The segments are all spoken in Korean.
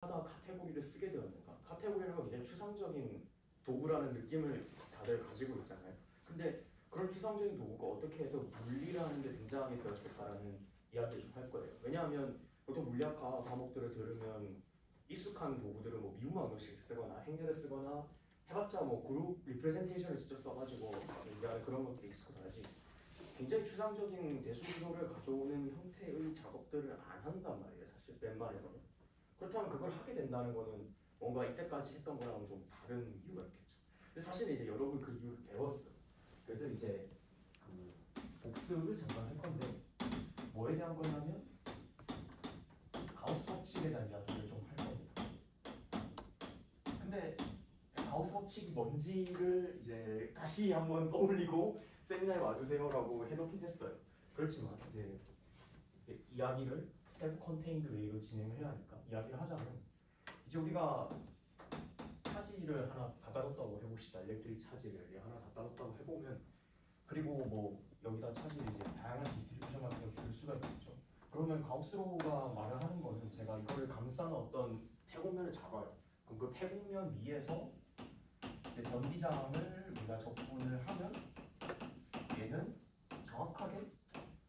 하나 카테고리를 쓰게 되었는가? 카테고리라는 굉장히 추상적인 도구라는 느낌을 다들 가지고 있잖아요. 근데 그런 추상적인 도구가 어떻게 해서 물리라는 데 등장하게 되었을까라는 이야기를 좀 할 거예요. 왜냐하면 보통 물리학과 과목들을 들으면 익숙한 도구들은 뭐 미분 방정식 쓰거나 행렬을 쓰거나 해봤자 뭐 그룹 리프레젠테이션을 직접 써가지고 얘기하는 그런 것들이 익숙하지 굉장히 추상적인 대수구조를 가져오는 형태의 작업들을 안 한단 말이에요. 사실 웬만해서는. 그렇다면 그걸 하게 된다는 거는 뭔가 이때까지 했던 거랑 좀 다른 이유가 있겠죠. 근데 사실 이제 여러분 그 이유를 배웠어요. 그래서 이제 그 복습을 잠깐 할 건데 뭐에 대한 거냐면 가우스 법칙에 대한 이야기를 좀 할 겁니다. 근데 가우스 법칙이 뭔지를 이제 다시 한번 떠올리고 세미나에 와주세요라고 해놓긴 했어요. 그렇지만 이제 이야기를 셀프 컨테인드 웨이로 진행을 해야 하니까 이야기를 하자면 이제 우리가 차지를 하나 갖다 뒀다고 해봅시다. 일렉트릭 차지를 하나 갖다 뒀다고 해보면 그리고 뭐 여기다 차지를 이제 다양한 디스트리뷰션 같은 걸 줄 수가 있겠죠. 그러면 가우스로가 말을 하는 거는 제가 이거를 감싸는 어떤 폐곡면을 잡아요. 그럼 그 폐곡면 위에서 전기장을 우리가 접근을 하면 얘는 정확하게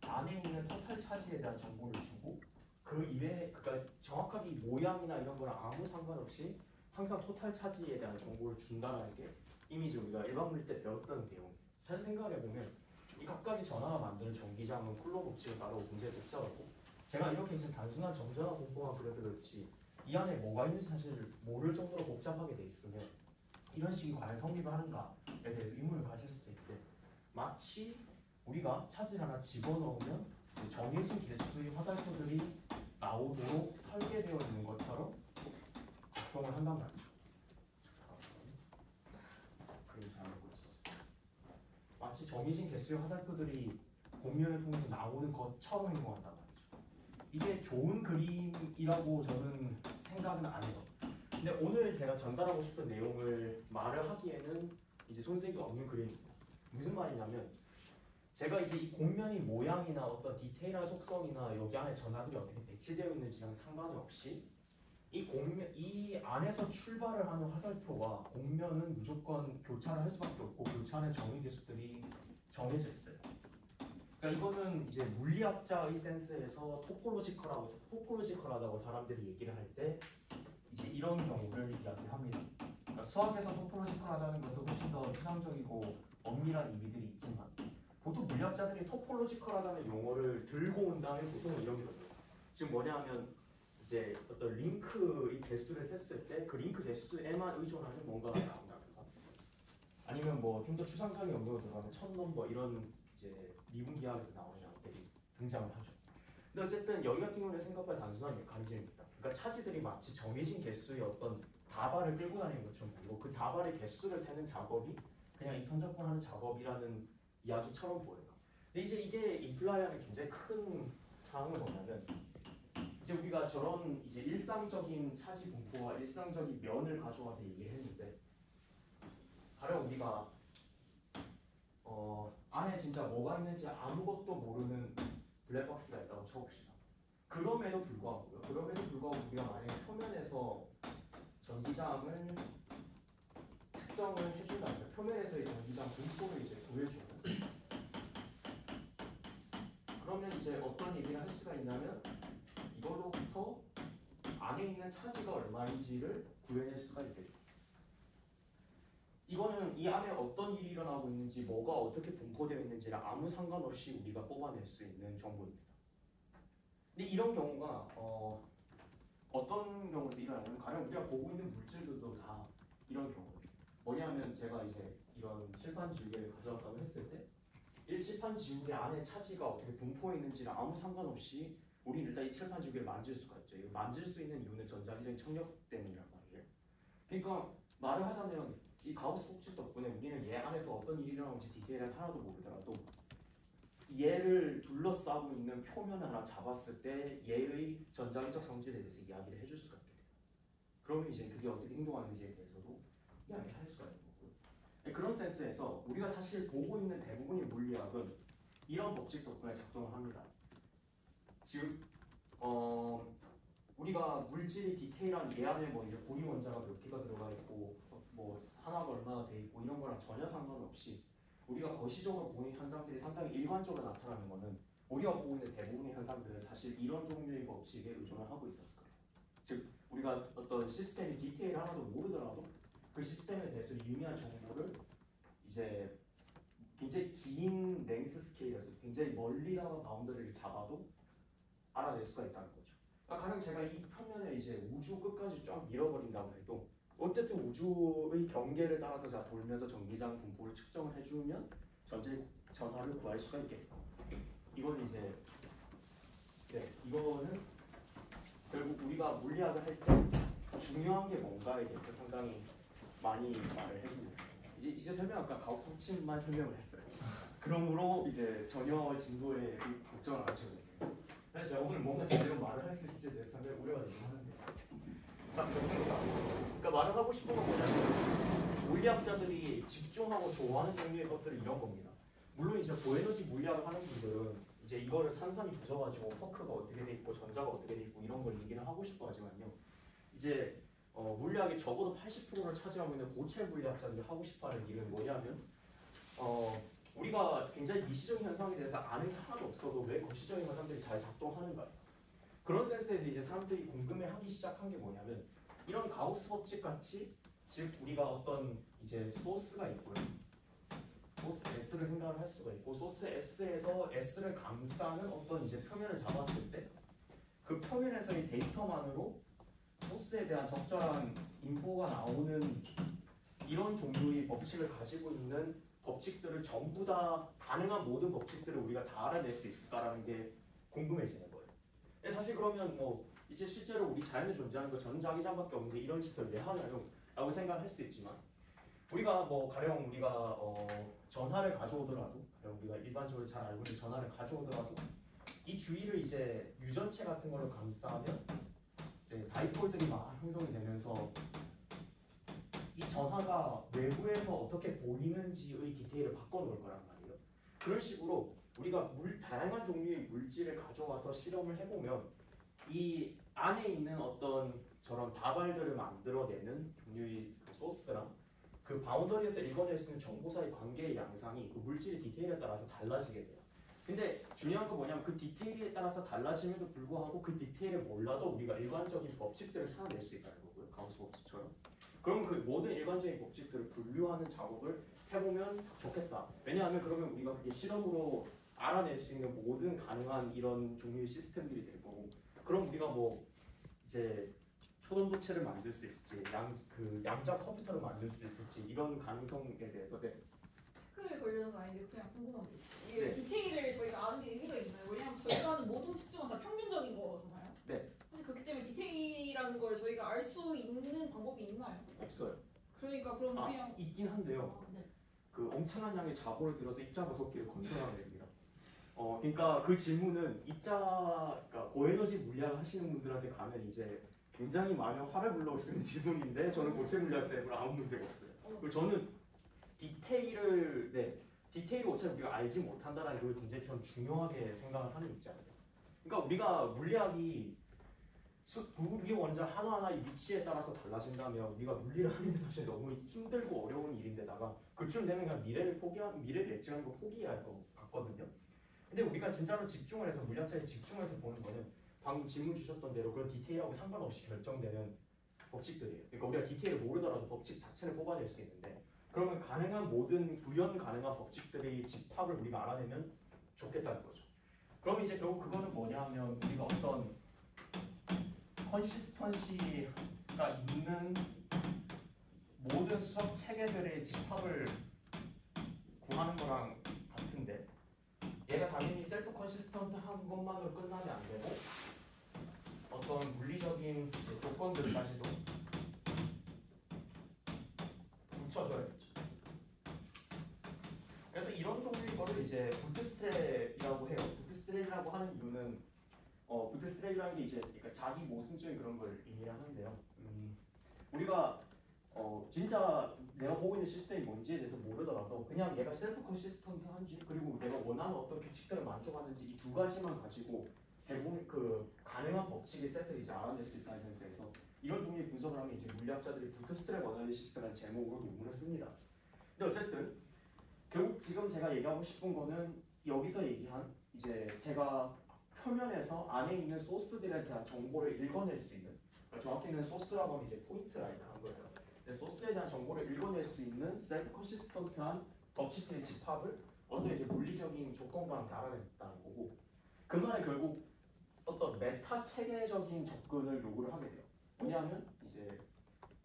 안에 있는 토탈 차지에 대한 정보를 주고 그 이외에 그러니까 정확하게 이 모양이나 이런 거랑 아무 상관없이 항상 토탈 차지에 대한 정보를 준다는 게 이미 우리가 일반 물리 때 배웠던 내용이에요. 사실 생각해보면 이 각각의 전하가 만드는 전기장은 쿨러 법칙을 따르고 굉장히 복잡하고 제가 이렇게 지금 단순한 정전화 공부만 그래서 그렇지 이 안에 뭐가 있는지 사실 모를 정도로 복잡하게 돼 있으면 이런 식이 과연 성립을 하는가에 대해서 의문을 가질 수도 있고 마치 우리가 차지를 하나 집어넣으면 정해진 개수의 화살표들이 나오도록 설계되어 있는 것처럼 작동을 한단 말이죠. 그림 잘못 보였어. 마치 정해진 개수의 화살표들이 곡면을 통해서 나오는 것처럼 행동한단 말이죠. 이게 좋은 그림이라고 저는 생각은 안 해요. 근데 오늘 제가 전달하고 싶은 내용을 말을 하기에는 이제 손색이 없는 그림입니다. 무슨 말이냐면 제가 이제 이 곡면의 모양이나 어떤 디테일한 속성이나 여기 안에 전하들이 어떻게 배치되어 있는지랑 상관이 없이 이 안에서 출발을 하는 화살표와 곡면은 무조건 교차를 할 수밖에 없고 교차하는 정의 개수들이 정해져 있어요. 그러니까 이거는 이제 물리학자의 센스에서 토폴로지컬하다고 사람들이 얘기를 할 때 이제 이런 경우를 이야기합니다. 그러니까 수학에서 토폴로지컬하다는 것은 훨씬 더 추상적이고 엄밀한 의미들이 있지만 보통 물리학자들이 토폴로지컬하다는 용어를 들고 온 다음에 보통은 이런 게 됩니다. 지금 뭐냐면 이제 어떤 링크의 개수를 셌을 때 그 링크 개수에만 의존하는 뭔가가 나온다든가 아니면 뭐 좀 더 추상적인 용도로 들어가면 첫 넘버 이런 이제 미분 기하에서 나오는 양들이 등장을 하죠. 근데 어쨌든 여기 같은 경우는 생각보다 단순한 메커니즘입니다. 그러니까 차지들이 마치 정해진 개수의 어떤 다발을 끌고 다니는 것처럼 보이고 그 다발의 개수를 세는 작업이 그냥 이 선적분하는 작업이라는 이야기처럼 보여요. 근데 이제 이게 임플라이하는 굉장히 큰 사항은 뭐냐면 이제 우리가 저런 이제 일상적인 차지 분포와 일상적인 면을 가져와서 얘기를 했는데 가령 우리가 안에 진짜 뭐가 있는지 아무것도 모르는 블랙박스가 있다고 쳐봅시다. 그럼에도 불구하고 우리가 만약에 표면에서 전기장을 특정을 해준다면 표면에서의 전기장 분포를 이제 구해주면 그러면 이제 어떤 얘기를 할 수가 있냐면 이걸로부터 안에 있는 차지가 얼마인지를 구해낼 수가 있겠죠. 이거는 이 안에 어떤 일이 일어나고 있는지 뭐가 어떻게 분포되어 있는지랑 아무 상관없이 우리가 뽑아낼 수 있는 정보입니다. 근데 이런 경우가 어떤 경우도 일어나냐면 가령 우리가 보고 있는 물질들도 다 이런 경우예요. 뭐냐면 제가 이제 이런 칠판 지우개를 가져왔다고 했을 때 이 칠판 지우개 안에 차지가 어떻게 분포해 있는지랑 아무 상관없이 우리는 일단 이 칠판 지우개를 만질 수가 있죠. 이걸 만질 수 있는 이유는 전자기적인 청력 때문이란 말이에요. 그러니까 말을 하자면 이 가우스 법칙 덕분에 우리는 얘 안에서 어떤 일이 일어나는지 디테일을 하나도 모르더라도 얘를 둘러싸고 있는 표면을 하나 잡았을 때 얘의 전자기적 성질에 대해서 이야기를 해줄 수가 있게 돼요. 그러면 이제 그게 어떻게 행동하는지에 대해서도 이야기를 할 수가 있는 거고요. 그런 센스에서 우리가 사실 보고 있는 대부분의 물리학은 이런 법칙 덕분에 작동을 합니다. 즉 우리가 물질이 디테일한 얘 안에 뭐 이제 고리 원자가 몇 개가 들어가 있고 뭐 산화가 얼마나 돼 있고 이런 거랑 전혀 상관없이 우리가 거시적으로 보는 현상들이 상당히 일관적으로 나타나는 거는 우리가 보고 있는 대부분의 현상들은 사실 이런 종류의 법칙에 의존을 하고 있었을 거예요. 즉 우리가 어떤 시스템의 디테일 하나도 모르더라도 그 시스템에 대해서 유의미한 정보를 이제 굉장히 긴 랭스 스케일에서 굉장히 멀리다가 바운더리를 잡아도 알아낼 수가 있다는 거죠. 그러니까 가령 제가 이 평면에 이제 우주 끝까지 쫙 밀어버린다고 해도 어쨌든 우주의 경계를 따라서 자 돌면서 전기장 분포를 측정을 해주면 전하를 구할 수가 있겠다. 이건 이제 이거는 결국 우리가 물리학을 할 때 중요한 게 뭔가에 대해서 상당히 많이 말을 해줍니다. 이제 설명할까? 가우스 법칙만 설명을 했어요. 그러므로 이제 전혀 진도에 걱정을 안 하셔도 돼요. 근데 제가 오늘 뭔가 제대로 말을 할 수 있을지에 대해서 상당히 우려가 되긴 하는데. 자, 그렇습니다. 그러니까 말을 하고 싶은 건 뭐냐면 물리학자들이 집중하고 좋아하는 종류의 것들은 이런 겁니다. 물론 이제 고에너지 물리학을 하는 분들은 이제 이거를 산산이 부서가지고 쿼크가 어떻게 돼 있고 전자가 어떻게 돼 있고 이런 걸 얘기를 하고 싶어 하지만요. 이제 물리학의 적어도 80%를 차지하고 있는 고체 물리학자들이 하고 싶어하는 일은 뭐냐면 우리가 굉장히 미시적인 현상에 대해서 아는 게 하나도 없어도 왜 거시적인 현상들이 잘 작동하는가. 그런 센스에서 이제 사람들이 궁금해하기 시작한 게 뭐냐면 이런 가우스 법칙 같이 즉 우리가 어떤 이제 소스가 있고요. 소스 S를 생각을 할 수가 있고 소스 S에서 S를 감싸는 어떤 이제 표면을 잡았을 때 그 표면에서의 데이터만으로 소스에 대한 적절한 인포가 나오는 이런 종류의 법칙을 가지고 있는 법칙들을 전부 다 가능한 모든 법칙들을 우리가 다 알아낼 수 있을까라는 게 궁금해지는 거예요. 사실 그러면 뭐 이제 실제로 우리 자연에 존재하는 거 전자기장밖에 없는데 이런 짓을 왜 하나요? 라고 생각을 할 수 있지만 우리가 뭐 가령 우리가 전하를 가져오더라도 우리가 일반적으로 잘 알고 있는 전하를 가져오더라도 이 주위를 이제 유전체 같은 걸로 감싸면 다이폴들이 막 형성이 되면서 이 전하가 외부에서 어떻게 보이는지의 디테일을 바꿔놓을 거란 말이에요. 그런 식으로 우리가 다양한 종류의 물질을 가져와서 실험을 해보면 이 안에 있는 어떤 저런 다발들을 만들어내는 종류의 그 소스랑 그 바운더리에서 읽어낼 수 있는 정보 사이 관계의 양상이 그 물질의 디테일에 따라서 달라지게 돼요. 근데 중요한 건 뭐냐면 그 디테일에 따라서 달라짐에도 불구하고 그 디테일을 몰라도 우리가 일관적인 법칙들을 찾아낼 수 있다는 거고요. 가우스 법칙처럼. 그럼 그 모든 일관적인 법칙들을 분류하는 작업을 해보면 좋겠다. 왜냐하면 그러면 우리가 그게 실험으로 알아낼 수 있는 모든 가능한 이런 종류의 시스템들이 될 거고 그럼 우리가 뭐 이제 초전도체를 만들 수 있을지 양자 컴퓨터를 만들 수 있을지 이런 가능성에 대해서 태클에 걸려서 아닌데 그냥 궁금한 게 있어요. 이게 네. 디테일을 저희가 아는 게 의미가 있나요? 왜냐하면 저희가 하는 모든 측정은 다 평균적인 거잖아요. 네. 사실 그렇기 때문에 디테일이라는 걸 저희가 알 수 있는 방법이 있나요? 없어요. 그러니까 그럼 그냥 있긴 한데요. 네. 그 엄청난 양의 자보를 들어서 입자 분석기를 건설하면 됩니다. 그러니까 그 질문은 그러니까 고에너지 물리학을 하시는 분들한테 가면 이제 굉장히 많은 화를 불러올 수 있는 질문인데 저는 고체 물리학자이므로 아무 문제가 없어요. 그리고 저는 디테일을 어차피 우리가 알지 못한다는 걸 굉장히 좀 중요하게 생각을 하는 입장이에요. 그러니까 우리가 물리학이 구기 원자 하나하나의 위치에 따라서 달라진다면 우리가 물리를 하는 게 사실 너무 힘들고 어려운 일인데다가 그쯤 되면 그냥 미래를 예측하는 거 포기해야 할 것 같거든요. 근데 우리가 진짜로 집중을 해서 물리학자에 집중해서 보는 거는 방금 질문 주셨던 대로 그런 디테일하고 상관없이 결정되는 법칙들이에요. 그러니까 우리가 디테일을 모르더라도 법칙 자체를 뽑아낼 수 있는데 그러면 가능한 모든 구현 가능한 법칙들의 집합을 우리가 알아내면 좋겠다는 거죠. 그럼 이제 결국 그거는 뭐냐 하면 우리가 어떤 컨시스턴시가 있는 모든 수학 체계들의 집합을 구하는 거랑 같은데 얘가 당연히 셀프 컨시스턴트한 것만으로 끝나면 안 되고 어떤 물리적인 조건들까지도 붙여줘야겠죠. 그래서 이런 종류의 거를 이제 부트스트랩이라고 해요. 부트스트랩이라고 하는 이유는 부트스트랩이라는 게 이제 그러니까 자기 모순적인 그런 걸 의미하는데요. 우리가 진짜 내가 보고 있는 시스템이 뭔지에 대해서 모르더라도 그냥 얘가 셀프 컨시스턴트한지 그리고 내가 원하는 어떤 규칙들을 만족하는지 이 두 가지만 가지고 대부분 그 가능한 법칙의 셋을 이제 알아낼 수 있다는 센스에서 이런 종류의 분석을 하면 이제 물리학자들이 부트스트랩 어널리시스라는 제목으로 논문을 씁니다. 근데 어쨌든 결국 지금 제가 얘기하고 싶은 거는 여기서 얘기한 이제 제가 표면에서 안에 있는 소스들에 대한 정보를 읽어낼 수 있는, 그러니까 정확히는 소스라고 하면 이제 포인트 라이트 한 거예요. 소스에 대한 정보를 읽어낼 수 있는 셀프 컨시스턴트한 법칙들의 집합을 어떤 이제 물리적인 조건과 함께 알아냈다는 거고, 그 말에 결국 어떤 메타 체계적인 접근을 요구를 하게 돼요. 뭐냐면 이제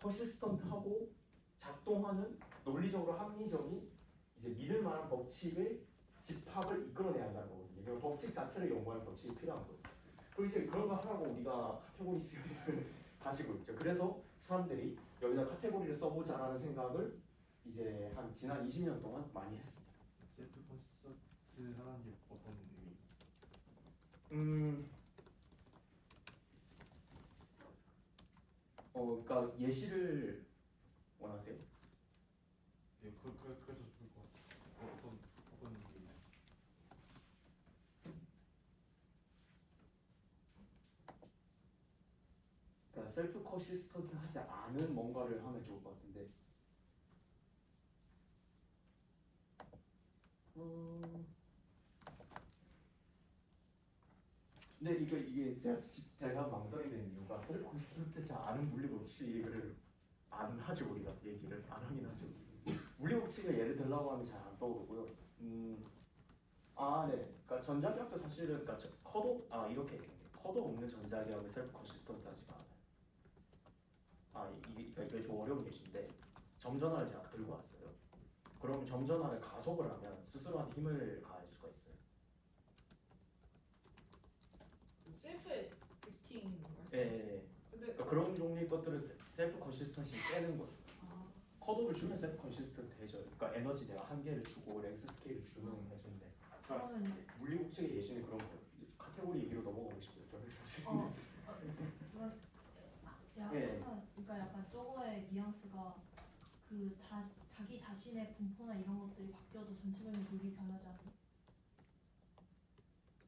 컨시스턴트하고 작동하는 논리적으로 합리적인 이제 믿을 만한 법칙의 집합을 이끌어내야 한다는 거거든요. 그러니까 법칙 자체를 연구하는 법칙이 필요한 거예요. 그리고 이제 그런 거 하라고 우리가 카테고리 시험을 가지고 있죠. 그래서 사람들이 여기다 카테고리를 써보자라는 생각을 이제 한 지난 20년 동안 많이 했습니다. 셀프 컨시스턴트라는 게 어떤 의미? 그러니까 예시를 원하세요? 네, 그래서 좋을 것 같습니다. 어떤 의미? 그러니까 셀프 컨시스턴트 하지 않은 뭔가를 하면 좋을 것 같은데. 근데 이게 제가 망설이게 되는 이유가 셀프 컨시스턴트지 않은 물리 법칙을 안 하죠. 우리가 얘기를 안 하긴 하죠. 물리 법칙을 예를 들라고 하면 잘 안 떠오르고요. 네. 그러니까 전자기압도 사실은 그러니까 이렇게 커도 없는 전자기압을 셀프 컨시스턴트하지가 않아요. 이게 좀 어려운 예시인데 점전화를 제가 들고 왔어요. 그러면 점전화를 가속을 하면 스스로한테 힘을 가할 수가 있어요. 셀프 에디팅 말씀. 네. 근데 그러니까 그런 종류의 것들을 셀프 컨시스턴시 빼는 거죠. 컷오프를 주면 셀프 컨시스턴트 해줘요. 그러니까 에너지 내가 한계를 주고 랭스 스케일을 주는 해주는데. 그러니까 물리 법칙의 예시는 그런 거예요. 카테고리 얘기로 넘어가고 싶어요. 저는 사실. 그러니까 약간 저거의 뉘앙스가 그 자기 자신의 분포나 이런 것들이 바뀌어도 전체적인 물리 변하지 않는.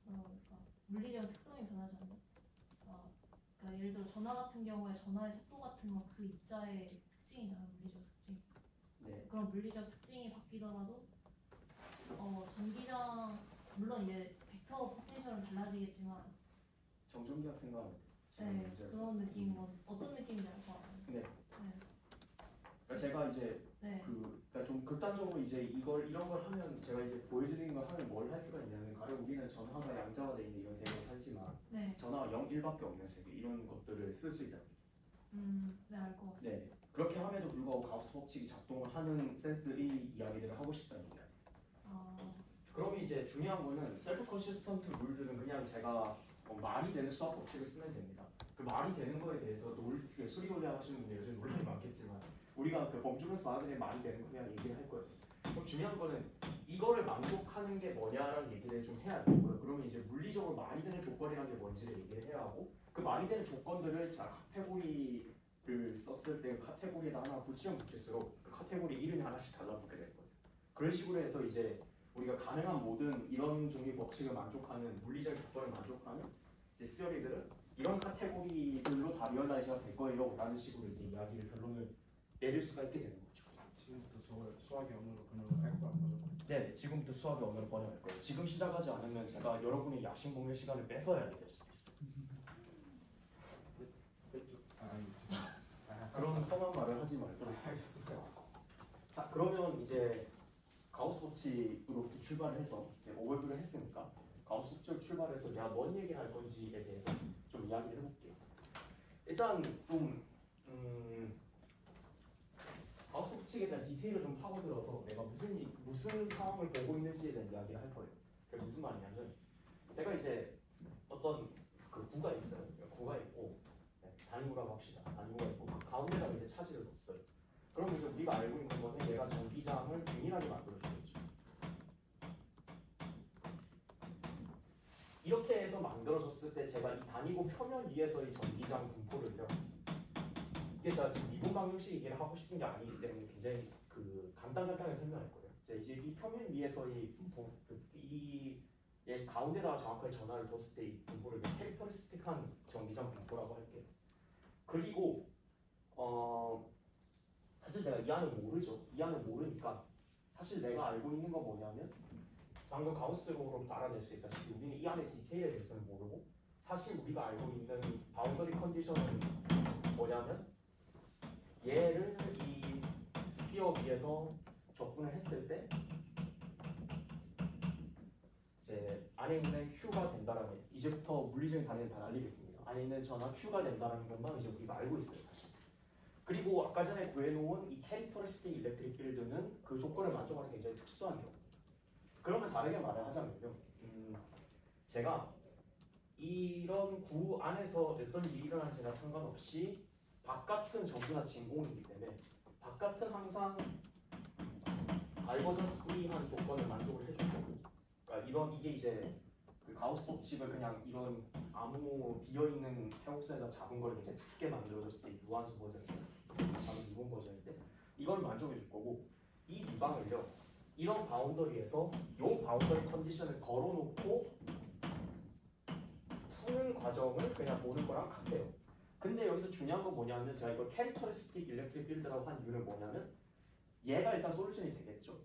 그러니까 물리적 특성이 변하지 않는. 그러니까 예를 들어 전화 같은 경우에 전화의 속도 같은 건 그 입자의 특징이잖아, 물리적 특징. 네. 그런 물리적 특징이 바뀌더라도 전기장 물론 이제 벡터 포텐셜은 달라지겠지만 정전기압 생각하면 돼요. 네, 그런 느낌 어떤 느낌인지 알 것 같아요. 네. 그러니까 제가 이제 그러니까 좀 극단적으로 이제 이런 걸 하면 제가 이제 보여드리는 걸 하면 뭘 할 수가 있냐면 가령 우리는 전화가 양자화되어 있는 이런 세계에 살지만 전화가 0, 1밖에 없는 세계 이런 것들을 쓸 수 있다. 네, 알 것 같아요. 네. 그렇게 함에도 불구하고 가우스 법칙이 작동을 하는 센스의 이야기들을 하고 싶다는 이야기. 그럼 이제 중요한 거는 셀프 컨시스턴트 룰들은 그냥 제가 말이 되는 수학 법칙을 쓰면 됩니다. 그 말이 되는 거에 대해서 수리 논리 하시는 분들 요즘 논란이 많겠지만 우리가 그 범주로서 하게 되면 말이 되는 거 그냥 얘기를 할 거예요. 그럼 중요한 거는 이거를 만족하는 게 뭐냐라는 얘기를 좀 해야 되고요. 그러면 이제 물리적으로 말이 되는 조건이라는 게 뭔지를 얘기를 해야 하고 그 말이 되는 조건들을 자 카테고리를 썼을 때 그 카테고리에다 하나 붙이면 붙일수록 그 카테고리 이름이 하나씩 달라붙게 될 거예요. 그런 식으로 해서 이제 우리가 가능한 모든 이런 종류의 법칙을 만족하는 물리적 조건을 만족하는 이제 시어리들은 이런 카테고리들로 다 리얼라이즈가 될 거예요 라는 식으로 이제 이야기를 결론을 내릴 수가 있게 되는 거죠. 지금부터 저걸 수학의 언어로 번역을 할 거란 거죠? 네, 지금부터 수학의 언어로 번역할 거예요. 지금 시작하지 않으면 제가 여러분의 야식 먹는 시간을 뺏어야 될 수도 있어요. 그런 험한 말을 하지 말도록 하겠습니다. 자, 그러면 이제 가우스 법칙으로부터 출발을 해서 오버뷰를 했으니까 가우스 법칙을 출발해서 내가 뭔 얘기를 할 건지에 대해서 좀 이야기를 해볼게요. 일단 좀 가우스 법칙에 대한 디테일을 좀 파고들어서 내가 무슨 상황을 보고 있는지에 대한 이야기를 할 거예요. 그게 무슨 말이냐면 제가 이제 어떤 그 구가 있어요. 구가 있고 단위구라고 합시다. 단위구가 있고 그 가운데다가 이제 차지를 뒀어요. 그럼 이제 우리가 알고 있는 거는 얘가 전기장을 균일하게 만들어주겠죠. 이렇게 해서 만들어졌을 때 제가 이 단위구 표면 위에서의 전기장 분포를요. 이게 제가 지금 미분 방정식 얘기를 하고 싶은 게 아니기 때문에 굉장히 그 간단하게 설명할 거예요. 이제 이 표면 위에서의 분포, 이 얘 가운데다가 정확하게 전화를 뒀을 때 이 분포를 캐릭터리스틱한 정기장 분포라고 할게요. 그리고 사실 내가 이 안을 모르죠. 이 안을 모르니까 사실 내가 알고 있는 건 뭐냐면 방금 가우스로부터 알아낼 수 있다시피 우리는 이 안의 디테일에 대해서는 모르고 사실 우리가 알고 있는 바운더리 컨디션은 뭐냐면 얘를 이 스피어 위에서 적분을 했을 때 이제 안에 있는 Q가 된다라는 이제부터 물리적인 단위를 다 날리겠습니다. 안에 있는 전화 Q가 된다라는 것만 이제 우리가 알고 있어요 사실. 그리고 아까 전에 구해놓은 이 캐릭터리스틱 일렉트릭 필드는 그 조건을 만족하는 굉장히 특수한 경우. 그러면 다르게 말을 하자면요. 제가 이런 구 안에서 어떤 일이 일어나지나 상관없이 바깥은 전부 다 진공이기 때문에 바깥은 항상 다이버전스 프리한 조건을 만족을 해줄 거고 그러니까 이게 이제 그 가우스 법칙을 그냥 이런 아무 비어있는 해옥선에다 잡은 걸 이제 작게 만들어줬을 때 무한수 버전이에요. 작은 이번 버전인데 이걸 만족해줄 거고 이 미방을요 이런 바운더리에서 이 바운더리 컨디션을 걸어놓고 푸는 과정을 그냥 보는 거랑 같아요. 근데 여기서 중요한 건 뭐냐면 제가 이걸 캐릭터리스틱 일렉트릭 필드라고 한 이유는 뭐냐면 얘가 일단 솔루션이 되겠죠.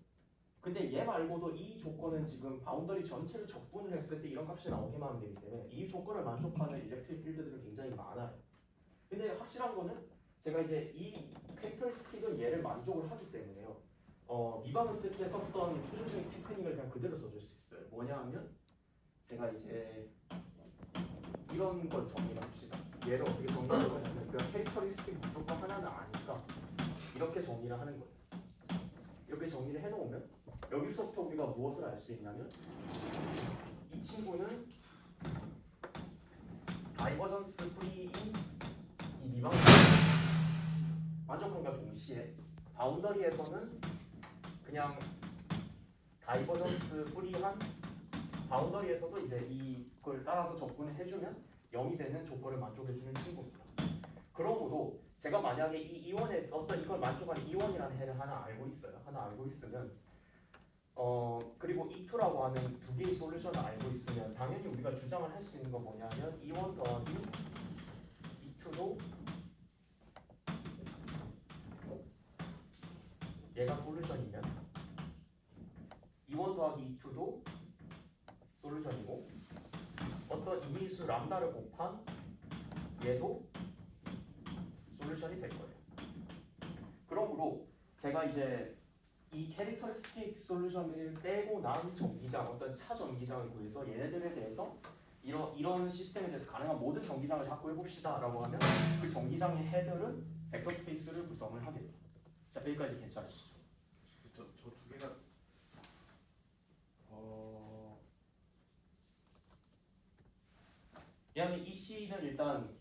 근데 얘 말고도 이 조건은 지금 바운더리 전체를 적분을 했을 때 이런 값이 나오기만 하면 되기 때문에 이 조건을 만족하는 일렉트릭 필드들은 굉장히 많아요. 근데 확실한 거는 제가 이제 이 캐릭터리스틱은 얘를 만족을 하기 때문에요. 미방을 쓸 때 썼던 표준적인 테크닉을 그냥 그대로 써줄 수 있어요. 뭐냐 하면 제가 이제 이런 걸 정리를 합시다. 얘를 어떻게 정리를 하냐면 그냥 캐릭터리스틱 무조건 하나는 아니까 이렇게 정리를 하는 거예요. 이렇게 정리를 해놓으면 여기서부터 우리가 무엇을 알 수 있냐면 이 친구는 다이버전스 프리인 이 미방을 만족함과 동시에 바운더리에서는 그냥 다이버전스 프리한 바운더리에서도 이제 이걸 따라서 접근을 해주면 0이 되는 조건을 만족해주는 친구입니다. 그러므로 제가 만약에 이 이원의 어떤 이걸 만족하는 이원이라는 해를 하나 알고 있어요. 하나 알고 있으면 그리고 E2라고 하는 두 개의 솔루션을 알고 있으면 당연히 우리가 주장을 할 수 있는 건 뭐냐면 E1 더하기 E2도 얘가 솔루션이면 E1 더하기 E2도 솔루션이고 어떤 이미수 람다를 곱한 얘도 솔루션이 될 거예요. 그러므로 제가 이제 이 캐릭터리스틱 솔루션을 빼고 난 전기장, 어떤 차 전기장을 구해서 얘네들에 대해서 이런 시스템에 대해서 가능한 모든 전기장을 다 구해봅시다 라고 하면 그 전기장의 헤드는 벡터 스페이스를 구성을 하게 돼요. 자, 여기까지 괜찮으시죠? 저 두 개가 왜냐하면 이 C는 일단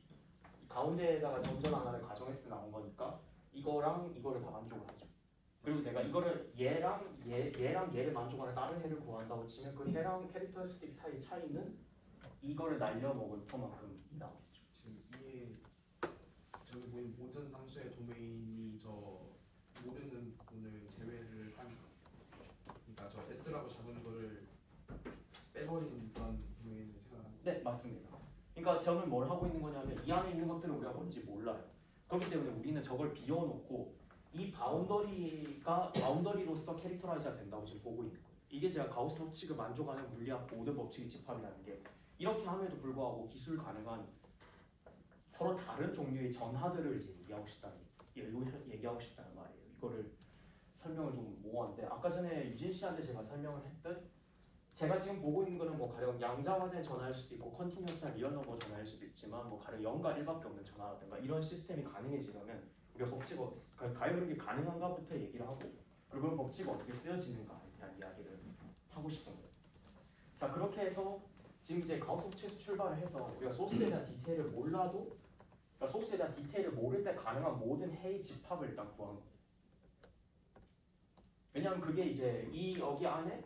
가운데에다가 점전 하나를 가정해서 나온 거니까 이거랑 이거를 다 만족을 하죠. 그리고 내가 이거를 얘랑 얘를 만족하는 다른 해를 구한다고 치면 그 해랑 캐릭터리스틱 사이 차이는 이거를 날려먹을 터만큼 나오겠죠. 지금 이게 저기 보인 모든 함수의 도메인이 저 모르는 부분을 제외를 한 그러니까 저 S라고 잡은 거를 빼버린 그런 도메인을 생각합니다. 네, 맞습니다. 그러니까 저는 뭘 하고 있는 거냐면 이 안에 있는 것들을 우리가 뭔지 몰라요. 그렇기 때문에 우리는 저걸 비워놓고 이 바운더리로서 캐릭터라이즈가 된다고 지금 보고 있는 거예요. 이게 제가 가우스 법칙을 만족하는 물리학 모든 법칙의 집합이라는 게 이렇게 함에도 불구하고 기술 가능한 서로 다른 종류의 전하들을 이제 얘기하고 싶다는 말이에요. 이거를 설명을 좀 모호한데 아까 전에 유진 씨한테 제가 설명을 했듯 제가 지금 보고 있는 거는 뭐 가령 양자화된 전화일 수도 있고 컨티뉴어스한 리얼 넘버 전화일 수도 있지만 뭐 가령 0과 1밖에 없는 전화라든가 이런 시스템이 가능해지려면 우리가 법칙이 가요그룹이 가능한가부터 얘기를 하고 그리고 그 법칙이 어떻게 쓰여지는가에 대한 이야기를 하고 싶은 거예요. 자, 그렇게 해서 지금 이제 가우스 법칙에서 출발을 해서 우리가 소스에 대한 디테일을 몰라도 그러니까 소스에 대한 디테일을 모를 때 가능한 모든 해의 집합을 일단 구한 거예요. 왜냐하면 그게 이제 여기 안에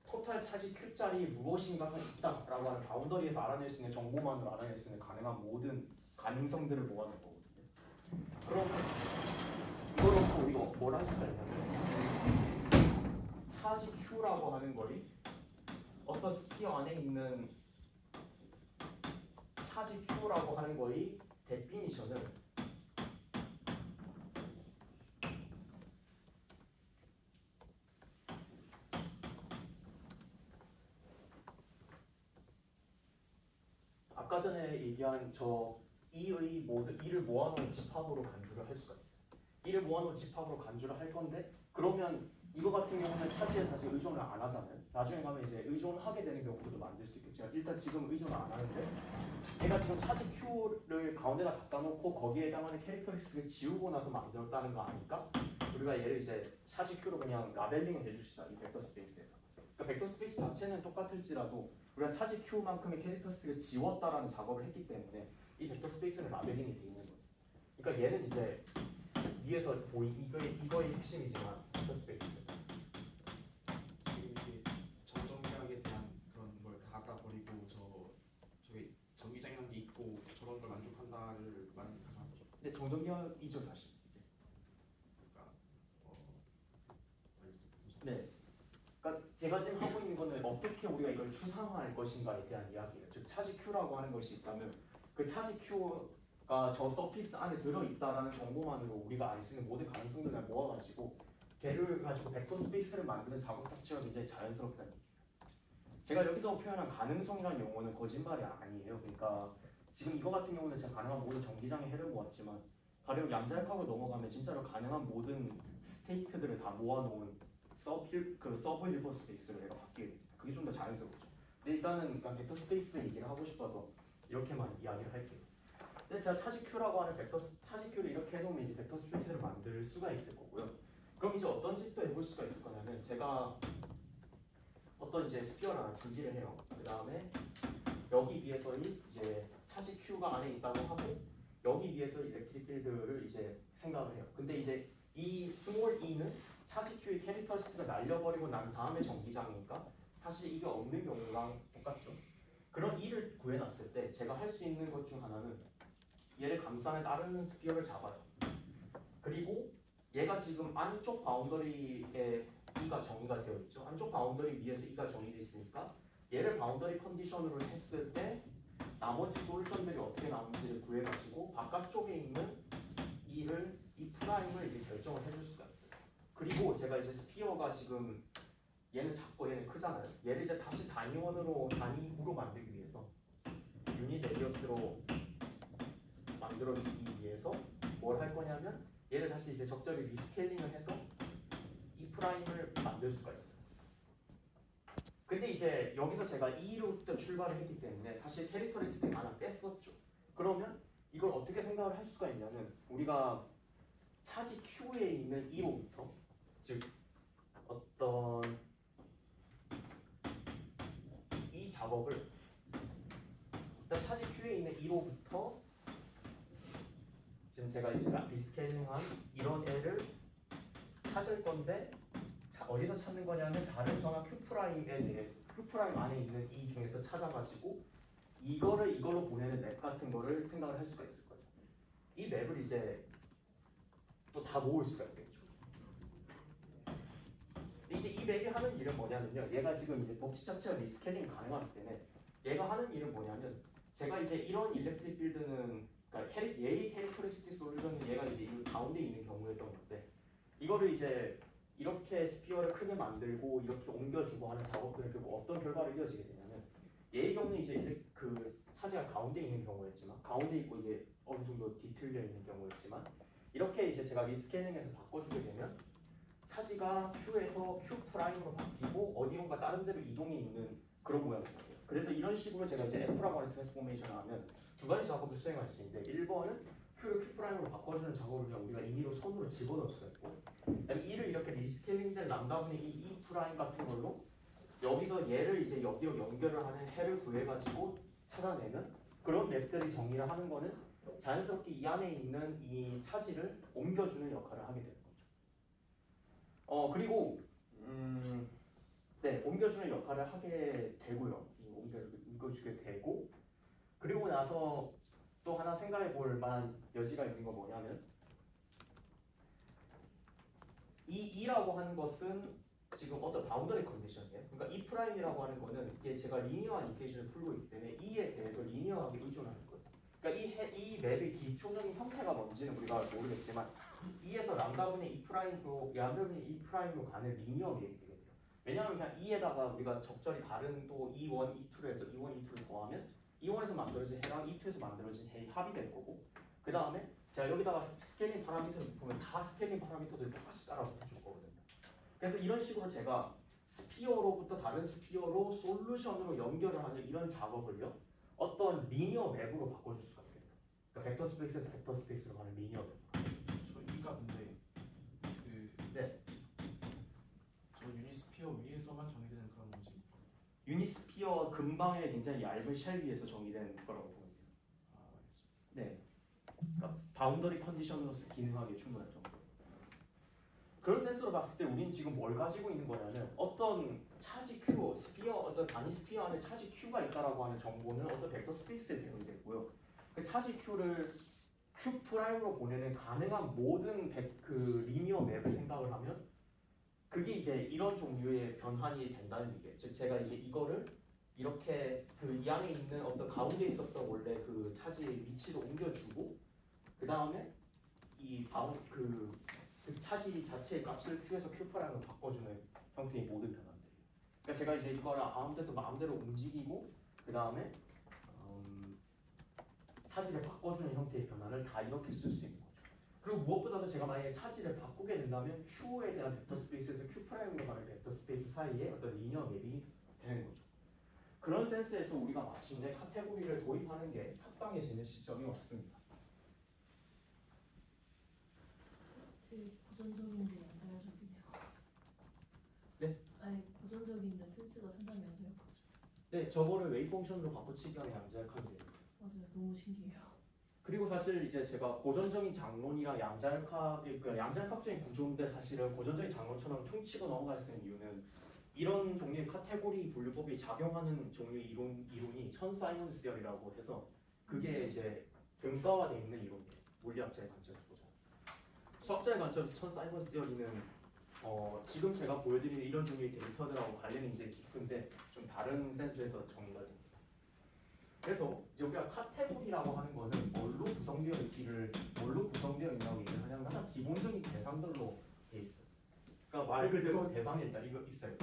토탈 차지 Q짜리 무엇인가가 있다라고 하는 바운더리에서 알아낼 수 있는 정보만으로 알아낼 수 있는 가능한 모든 가능성들을 모아놓은 거거든요. 그럼 이걸 놓고 우리가 뭘 할 수가 있냐면 차지 Q라고 하는 거리 어떤 스피어 안에 있는 차지 Q라고 하는 거의 데피니션을 아까 전에 얘기한 저 E의 E를 모아놓은 집합으로 간주를 할 수가 있어요. E를 모아놓은 집합으로 간주를 할 건데 그러면 이거 같은 경우는 차지에 사실 의존을 안 하잖아요. 나중에 가면 이제 의존하게 되는 경우도 만들 수 있겠지만 일단 지금 의존을 안 하는데 얘가 지금 차지 Q를 가운데다 갖다 놓고 거기에 해당하는 캐릭터리스틱을 지우고 나서 만들었다는 거 아니까 우리가 얘를 이제 차지 Q로 그냥 라벨링을 해줍시다. 이 벡터 스페이스에서. 그러니까 벡터 스페이스 자체는 똑같을지라도 우리가 차지 Q만큼의 캐릭터리스틱을 지웠다라는 작업을 했기 때문에 이 벡터 스페이스는 라벨링이 돼 있는 거예요. 그러니까 얘는 이제 위에서 보인 이거의 핵심이지만 벡터 스페이스. 이게 정정계약에 대한 그런 걸 다 갖다 버리고 저기 정기장형이 있고 저런 걸 만족한다를 말하는 거죠. 근데 정정기이죠 사실. 그러니까 알겠습니다. 네. 그러니까 제가 지금 하고 있는 거는 어떻게 우리가 이걸 추상화할 것인가에 대한 이야기예요. 즉 차지 Q라고 하는 것이 있다면 그 차지 Q가 저 서피스 안에 들어있다라는 정보만으로 우리가 알 수 있는 모든 가능성들을 모아가지고 걔를 가지고 벡터 스페이스를 만드는 작업 자체가 굉장히 자연스럽다는 얘기예요. 제가 여기서 표현한 가능성이라는 용어는 거짓말이 아니에요. 그러니까 지금 이거 같은 경우는 제가 가능한 모든 전기장의 해를 모았지만 가령 얌잘각으로 넘어가면 진짜로 가능한 모든 스테이트들을 다 모아놓은 서브 힐버 스페이스를 내가 갖게 됩니다. 그게 좀 더 자연스럽죠. 근데 일단은 그러니까 벡터 스페이스 얘기를 하고 싶어서 이렇게만 이야기를 할게요. 근데 제가 차지 Q라고 하는 차지 Q를 이렇게 해놓으면 이제 벡터 스페이스를 만들 수가 있을 거고요. 그럼 이제 어떤 짓도 해볼 수가 있을 거냐면 제가 어떤 이제 스피어를 하나 준비를 해요. 그 다음에 여기 위에서의 이제 차지 Q가 안에 있다고 하고 여기 위에서 일렉트릭 필드를 이제 생각을 해요. 근데 이제 이 스몰 e는 차지 Q의 캐릭터리스틱을 날려버리고 난 다음에 전기장이니까 사실 이게 없는 경우랑 똑같죠. 그런 e를 구해놨을 때 제가 할 수 있는 것 중 하나는 얘를 감싸는 다른 스피어를 잡아요. 그리고 얘가 지금 안쪽 바운더리에 e가 정의가 되어 있죠. 안쪽 바운더리 위에서 e가 정의되어 있으니까 얘를 바운더리 컨디션으로 했을 때 나머지 솔루션들이 어떻게 나오는지를 구해가지고 바깥쪽에 있는 E 프라임을 이제 결정을 해줄 수가 있어요. 그리고 제가 이제 스피어가 지금 얘는 작고 얘는 크잖아요. 얘를 이제 다시 단위원으로 단위구로 만들기 위해서 유닛 레디어스로 만들어주기 위해서 뭘 할 거냐면 얘를 다시 이제 적절히 리스케일링을 해서 E 프라임을 만들 수가 있어요. 근데 이제 여기서 제가 E로부터 출발을 했기 때문에 사실 캐릭터리스틱 하나 뺐었죠. 그러면 이걸 어떻게 생각을 할 수가 있냐면 우리가 차지 Q에 있는 E로부터 즉 어떤 이 작업을 일단 차지 Q에 있는 E로부터 지금 제가 이제 리스케일링한 이런 애를 찾을 건데 어디서 찾는 거냐면 다른 전화 Q'에 대해 Q' 안에 있는 E 중에서 찾아가지고 이거를 이걸로 보내는 맵 같은 거를 생각을 할 수가 있을 거죠. 이 맵을 이제 또 다 모을 수가 있겠죠. 이제 이 맵이 하는 일은 뭐냐면요. 얘가 지금 이제 법칙 자체가 리스케일링이 가능하기 때문에 얘가 하는 일은 뭐냐면 제가 이제 이런 일렉트릭 필드는 그러니까 얘의 캐릭터리스틱 솔루션은 얘가 이제 이 가운데 있는 경우였던 건데 이거를 이제 이렇게 스피어를 크게 만들고 이렇게 옮겨주고 하는 작업들은 결국 어떤 결과로 이어지게 되냐면 얘의 경우는 이제 그 차지가 가운데 있는 경우였지만 가운데 있고 이게 어느 정도 뒤틀려 있는 경우였지만 이렇게 이제 제가 리스케일링해서 바꿔주게 되면 차지가 Q에서 Q'으로 바뀌고 어디론가 다른 데로 이동이 있는 그런 모양이 있어요. 그래서 이런 식으로 제가 이제 F라고 하는 트랜스포메이션을 하면 두 가지 작업을 수행할 수 있는데 1번은 Q를 Q'으로 바꿔주는 작업을 그냥 우리가 임의로 손으로 집어넣을 수가 있고 E를 이렇게 리스케일링된 람다분의 E 프라임 같은 걸로 여기서 얘를 이제 여기로 연결을 하는 해를 구해가지고 찾아내는 그런 맵들이 정리를 하는 거는 자연스럽게 이 안에 있는 이 차지를 옮겨주는 역할을 하게 되는 거죠. 그리고 네, 옮겨주는 역할을 하게 되고요. 옮겨주게 되고 그리고 나서 또 하나 생각해 볼 만한 여지가 있는 건 뭐냐면 이 E라고 하는 것은 지금 어떤 바운더리 컨디션이에요. 그러니까 E 프라임이라고 하는 거는 이게 제가 리니어한 이퀘이션을 풀고 있기 때문에 E에 대해서 리니어하게 의존하는 거예요. 그러니까 이 맵의 기초적인 형태가 뭔지는 우리가 모르겠지만 E에서 람다분의 E 프라임으로 람다분의 E 프라임으로 가는 리니어 맵이 되겠죠. 왜냐하면 그냥 E에다가 우리가 적절히 다른 또 E1, E2를 해서 E1, E2를 더하면 E1에서 만들어진 해랑 E2에서 만들어진 해의 합이 될 거고 그 다음에 제가 여기다가 스케일링 파라미터를 보면 다 스케일링 파라미터들이 똑같이 따라서 줄 거거든요. 그래서 이런 식으로 제가 스피어로부터 다른 스피어로 솔루션으로 연결을 하는 이런 작업을요 어떤 리니어 맵으로 바꿔줄 수가 있겠네요. 그러니까 벡터 스페이스에서 벡터 스페이스로 가는 리니어 맵. 저 이가 근데 네. 저 유니스피어 위에서만 정의되는 그런 거지. 유니스피어 근방에 굉장히 얇은 쉘 위에서 정의된 거라고 보면 돼요. 아 알겠습니다. 네. 그러니까 바운더리 컨디션으로서 기능하기에 충분할 정도. 그런 센스로 봤을 때 우리는 지금 뭘 가지고 있는 거냐면 어떤 차지 Q, 스피어, 어떤 단위 스피어 안에 차지 Q가 있다라고 하는 정보는 어떤 벡터 스페이스에 대응이 되고요. 그 차지 Q를 Q 프라임으로 보내는 가능한 모든 그 리니어 맵을 생각을 하면 그게 이제 이런 종류의 변환이 된다는 얘기예요. 즉 제가 이제 이거를 이렇게 그 이 안에 있는 어떤 가운데 있었던 원래 그 차지 위치로 옮겨주고 그 다음에 이 그 차지 자체의 값을 Q에서 Q 프라임으로 바꿔주는 형태의 모든 변환들이에요. 그러니까 제가 이제 이거를 아무 데서 마음대로 움직이고 그 다음에 차지를 바꿔주는 형태의 변환을 다 이렇게 쓸 수 있는 거죠. 그리고 무엇보다도 제가 만약에 차지를 바꾸게 된다면 Q에 대한 벡터 스페이스에서 Q 프라임으로 가는 벡터 스페이스 사이에 어떤 리니어 맵이 되는 거죠. 그런 센스에서 우리가 마침내 카테고리를 도입하는 게 합당해지는 시점이 왔습니다. 되게 고전적인데 양자역이네요. 네? 아니 고전적인데 센스가 상당히 양자역하죠. 네, 저거를 웨이브 펑션으로 바꿔치기 하면 양자역하게 돼요. 맞아요. 너무 신기해요. 그리고 사실 이제 제가 고전적인 장론이랑 양자역학의 그 양자역학적인 구조인데 사실은 고전적인 장론처럼 퉁치고 넘어갈 수 있는 이유는 이런 종류의 카테고리 분류법이 작용하는 종류의 이론이 천사이먼 시어리라고 해서 그게 이제 근거화되어 있는 이론이에요. 물리학자의 관점에서 보자면. 수학자의 관점에서 천사이먼 시어리는 지금 제가 보여드리는 이런 종류의 데이터들하고 관련이 이제 깊은데 좀 다른 센스에서 정의가 됩니다. 그래서 이제 우리가 카테고리라고 하는 거는 뭘로 구성되어 있냐고 얘기를 하냐면 가장 기본적인 대상들로 돼 있어요. 그러니까 말 그대로 대상이 일단 이거 있어요.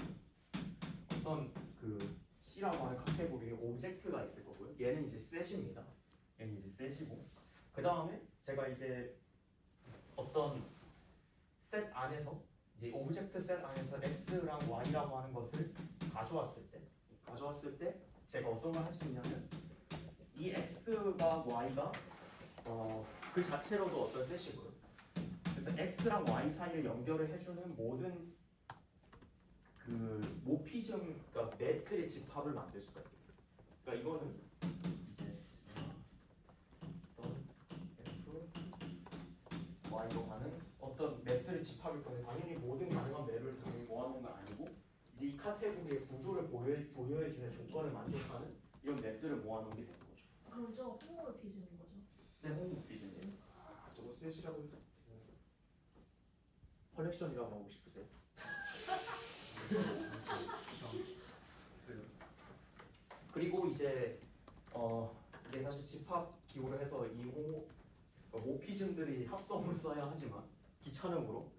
어떤 그 C라고 하는 카테고리에 오브젝트가 있을 거고요. 얘는 이제 셋입니다. 얘는 이제 셋이고 그 다음에 제가 이제 어떤 셋 안에서 이제 오브젝트 셋 안에서 X랑 Y라고 하는 것을 가져왔을 때 제가 어떤 걸 할 수 있냐면 이 X가 Y가 그 자체로도 어떤 셋이고요. 그래서 X랑 Y 사이를 연결을 해주는 모든 그 모피즘, 그러니까 맵들의 집합을 만들 수가 있어요. 그러니까 이거는 이제 F, Y로 가는 어떤 맵들의 집합일 건데 당연히 모든 가능한 맵을 당연히 모아놓은 건 아니고 이제 이 카테고리의 구조를 부여해주는 조건을 만족하는 이런 맵들을 모아놓은 게 되는 거죠. 그럼 저 홈모피즘인 거죠? 네, 홈모피즘이에요. 저거 셋이라고 해도 컬렉션이라고 하고 싶으세요? 그리고 이제 이게 사실 집합 기호를 해서 이 모피즘들이 합성을 써야 하지만 귀찮음으로